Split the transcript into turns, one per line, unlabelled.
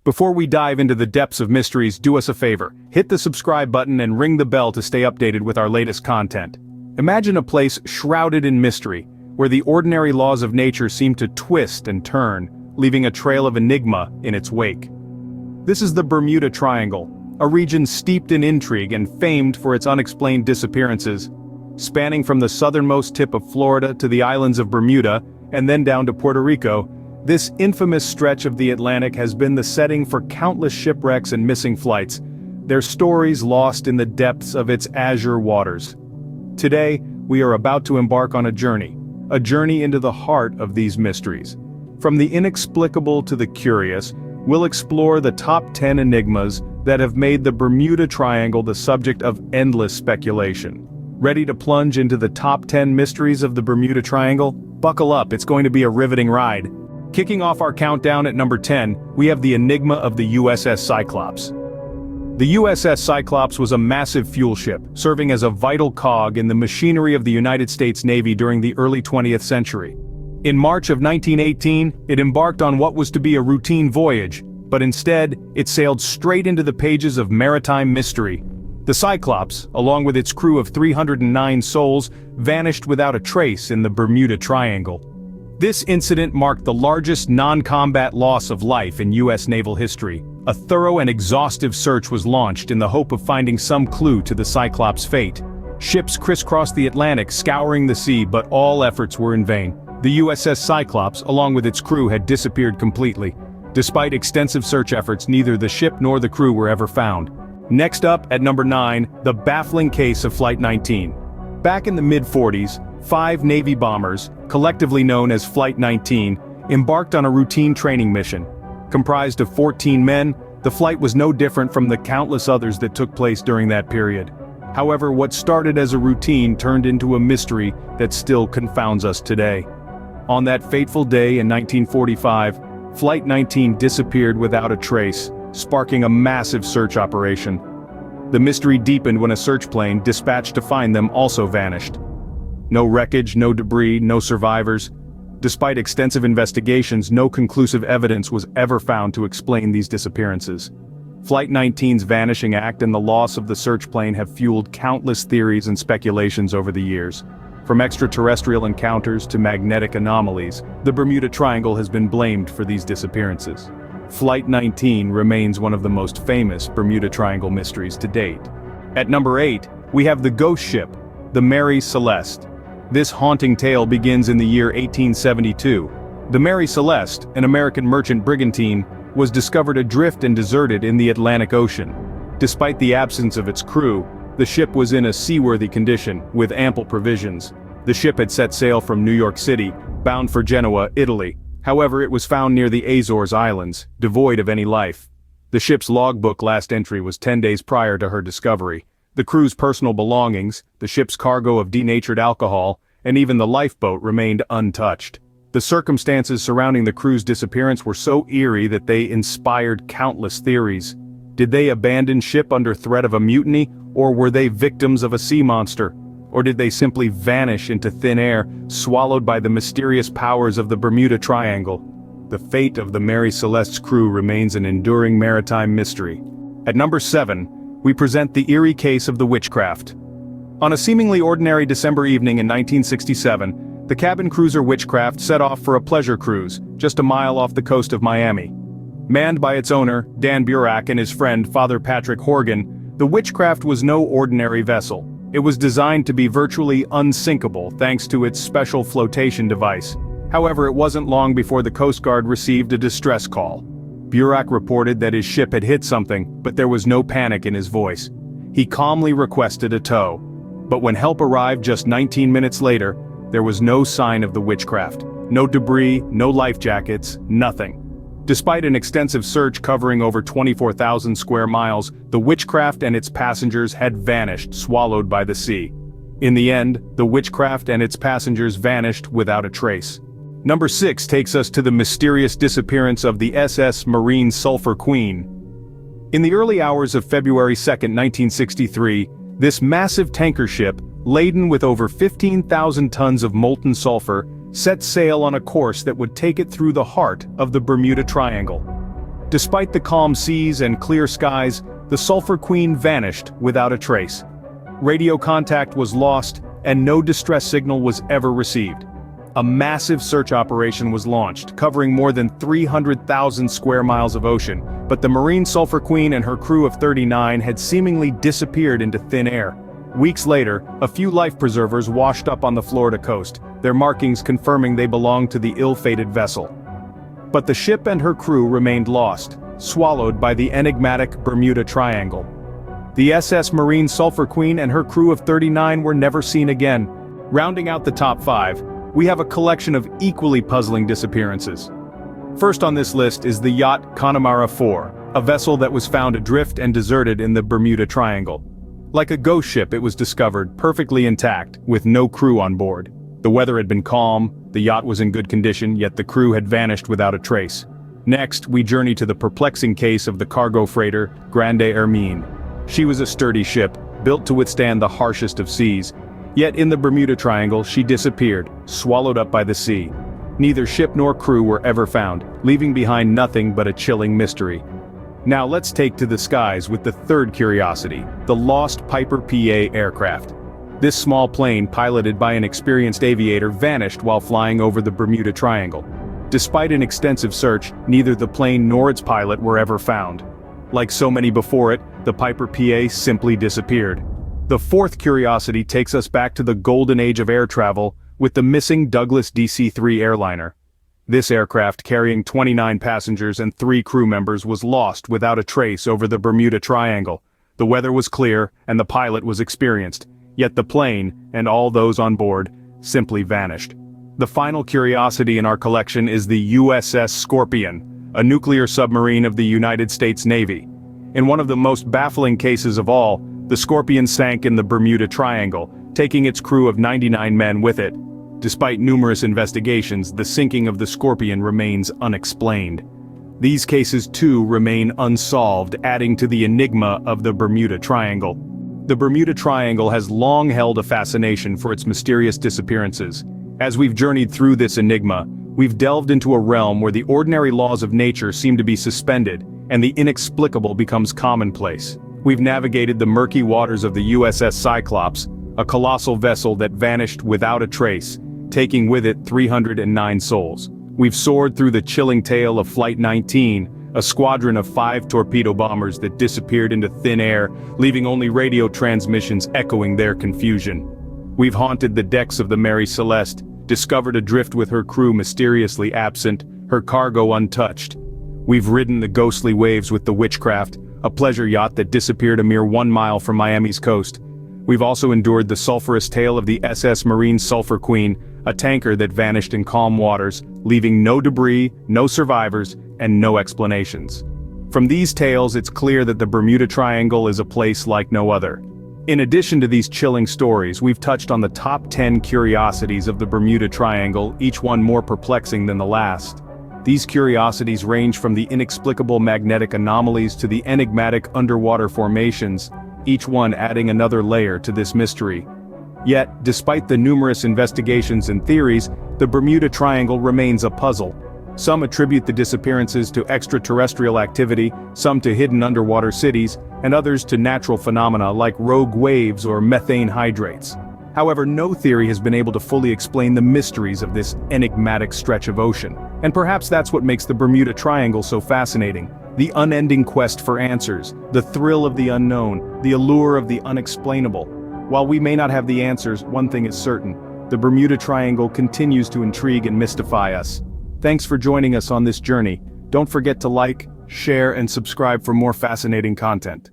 Before we dive into the depths of mysteries, do us a favor, hit the subscribe button and ring the bell to stay updated with our latest content. Imagine a place shrouded in mystery, where the ordinary laws of nature seem to twist and turn, leaving a trail of enigma in its wake. This is the Bermuda Triangle, a region steeped in intrigue and famed for its unexplained disappearances. Spanning from the southernmost tip of Florida to the islands of Bermuda, and then down to Puerto Rico, this infamous stretch of the Atlantic has been the setting for countless shipwrecks and missing flights, their stories lost in the depths of its azure waters. Today, we are about to embark on a journey into the heart of these mysteries. From the inexplicable to the curious, we'll explore the top 10 enigmas that have made the Bermuda Triangle the subject of endless speculation. Ready to plunge into the top 10 mysteries of the Bermuda Triangle? Buckle up, it's going to be a riveting ride. Kicking off our countdown at number 10, we have the enigma of the USS Cyclops. The USS Cyclops was a massive fuel ship, serving as a vital cog in the machinery of the United States Navy during the early 20th century. In March of 1918, it embarked on what was to be a routine voyage, but instead, it sailed straight into the pages of maritime mystery. The Cyclops, along with its crew of 309 souls, vanished without a trace in the Bermuda Triangle. This incident marked the largest non-combat loss of life in U.S. naval history. A thorough and exhaustive search was launched in the hope of finding some clue to the Cyclops' fate. Ships crisscrossed the Atlantic, scouring the sea, but all efforts were in vain. The USS Cyclops, along with its crew, had disappeared completely. Despite extensive search efforts, neither the ship nor the crew were ever found. Next up, at number 9, the baffling case of Flight 19. Back in the mid-40s, 5 Navy bombers, collectively known as Flight 19, embarked on a routine training mission. Comprised of 14 men, the flight was no different from the countless others that took place during that period. However, what started as a routine turned into a mystery that still confounds us today. On that fateful day in 1945, Flight 19 disappeared without a trace, sparking a massive search operation. The mystery deepened when a search plane, dispatched to find them, also vanished. No wreckage, no debris, no survivors. Despite extensive investigations, no conclusive evidence was ever found to explain these disappearances. Flight 19's vanishing act and the loss of the search plane have fueled countless theories and speculations over the years. From extraterrestrial encounters to magnetic anomalies, the Bermuda Triangle has been blamed for these disappearances. Flight 19 remains one of the most famous Bermuda Triangle mysteries to date. At number 8, we have the ghost ship, the Mary Celeste. This haunting tale begins in the year 1872. The Mary Celeste, an American merchant brigantine, was discovered adrift and deserted in the Atlantic Ocean. Despite the absence of its crew, the ship was in a seaworthy condition, with ample provisions. The ship had set sail from New York City, bound for Genoa, Italy. However, it was found near the Azores Islands, devoid of any life. The ship's logbook last entry was 10 days prior to her discovery. The crew's personal belongings, the ship's cargo of denatured alcohol, and even the lifeboat remained untouched. The circumstances surrounding the crew's disappearance were so eerie that they inspired countless theories. Did they abandon ship under threat of a mutiny, or were they victims of a sea monster? Or did they simply vanish into thin air, swallowed by the mysterious powers of the Bermuda Triangle? The fate of the Mary Celeste's crew remains an enduring maritime mystery. At number 7, we present the eerie case of the Witchcraft. On a seemingly ordinary December evening in 1967, the cabin cruiser Witchcraft set off for a pleasure cruise, just a mile off the coast of Miami. Manned by its owner, Dan Burak, and his friend, Father Patrick Horgan, the Witchcraft was no ordinary vessel. It was designed to be virtually unsinkable thanks to its special flotation device. However, it wasn't long before the Coast Guard received a distress call. Burak reported that his ship had hit something, but there was no panic in his voice. He calmly requested a tow. But when help arrived just 19 minutes later, there was no sign of the Witchcraft. No debris, no life jackets, nothing. Despite an extensive search covering over 24,000 square miles, the Witchcraft and its passengers had vanished, swallowed by the sea. In the end, the Witchcraft and its passengers vanished without a trace. Number 6 takes us to the mysterious disappearance of the SS Marine Sulphur Queen. In the early hours of February 2, 1963, this massive tanker ship, laden with over 15,000 tons of molten sulfur, set sail on a course that would take it through the heart of the Bermuda Triangle. Despite the calm seas and clear skies, the Sulphur Queen vanished without a trace. Radio contact was lost, and no distress signal was ever received. A massive search operation was launched, covering more than 300,000 square miles of ocean, but the Marine Sulphur Queen and her crew of 39 had seemingly disappeared into thin air. Weeks later, a few life preservers washed up on the Florida coast, their markings confirming they belonged to the ill-fated vessel. But the ship and her crew remained lost, swallowed by the enigmatic Bermuda Triangle. The SS Marine Sulphur Queen and her crew of 39 were never seen again. Rounding out the top 5, we have a collection of equally puzzling disappearances. First on this list is the yacht Connemara IV, a vessel that was found adrift and deserted in the Bermuda Triangle. Like a ghost ship, it was discovered perfectly intact, with no crew on board. The weather had been calm, the yacht was in good condition, yet the crew had vanished without a trace. Next, we journey to the perplexing case of the cargo freighter Grande Hermine. She was a sturdy ship, built to withstand the harshest of seas. Yet in the Bermuda Triangle, she disappeared, swallowed up by the sea. Neither ship nor crew were ever found, leaving behind nothing but a chilling mystery. Now let's take to the skies with the third curiosity, the lost Piper PA aircraft. This small plane, piloted by an experienced aviator, vanished while flying over the Bermuda Triangle. Despite an extensive search, neither the plane nor its pilot were ever found. Like so many before it, the Piper PA simply disappeared. The fourth curiosity takes us back to the golden age of air travel, with the missing Douglas DC-3 airliner. This aircraft, carrying 29 passengers and 3 crew members, was lost without a trace over the Bermuda Triangle. The weather was clear, and the pilot was experienced, yet the plane, and all those on board, simply vanished. The final curiosity in our collection is the USS Scorpion, a nuclear submarine of the United States Navy. In one of the most baffling cases of all, the Scorpion sank in the Bermuda Triangle, taking its crew of 99 men with it. Despite numerous investigations, the sinking of the Scorpion remains unexplained. These cases too remain unsolved, adding to the enigma of the Bermuda Triangle. The Bermuda Triangle has long held a fascination for its mysterious disappearances. As we've journeyed through this enigma, we've delved into a realm where the ordinary laws of nature seem to be suspended, and the inexplicable becomes commonplace. We've navigated the murky waters of the USS Cyclops, a colossal vessel that vanished without a trace, taking with it 309 souls. We've soared through the chilling tale of Flight 19, a squadron of 5 torpedo bombers that disappeared into thin air, leaving only radio transmissions echoing their confusion. We've haunted the decks of the Mary Celeste, discovered adrift with her crew mysteriously absent, her cargo untouched. We've ridden the ghostly waves with the Witchcraft, a pleasure yacht that disappeared a mere 1 mile from Miami's coast. We've also endured the sulphurous tale of the SS Marine Sulphur Queen, a tanker that vanished in calm waters, leaving no debris, no survivors, and no explanations. From these tales, it's clear that the Bermuda Triangle is a place like no other. In addition to these chilling stories, we've touched on the top 10 curiosities of the Bermuda Triangle, each one more perplexing than the last. These curiosities range from the inexplicable magnetic anomalies to the enigmatic underwater formations, each one adding another layer to this mystery. Yet, despite the numerous investigations and theories, the Bermuda Triangle remains a puzzle. Some attribute the disappearances to extraterrestrial activity, some to hidden underwater cities, and others to natural phenomena like rogue waves or methane hydrates. However, no theory has been able to fully explain the mysteries of this enigmatic stretch of ocean. And perhaps that's what makes the Bermuda Triangle so fascinating. The unending quest for answers, the thrill of the unknown, the allure of the unexplainable. While we may not have the answers, one thing is certain: the Bermuda Triangle continues to intrigue and mystify us. Thanks for joining us on this journey. Don't forget to like, share, and subscribe for more fascinating content.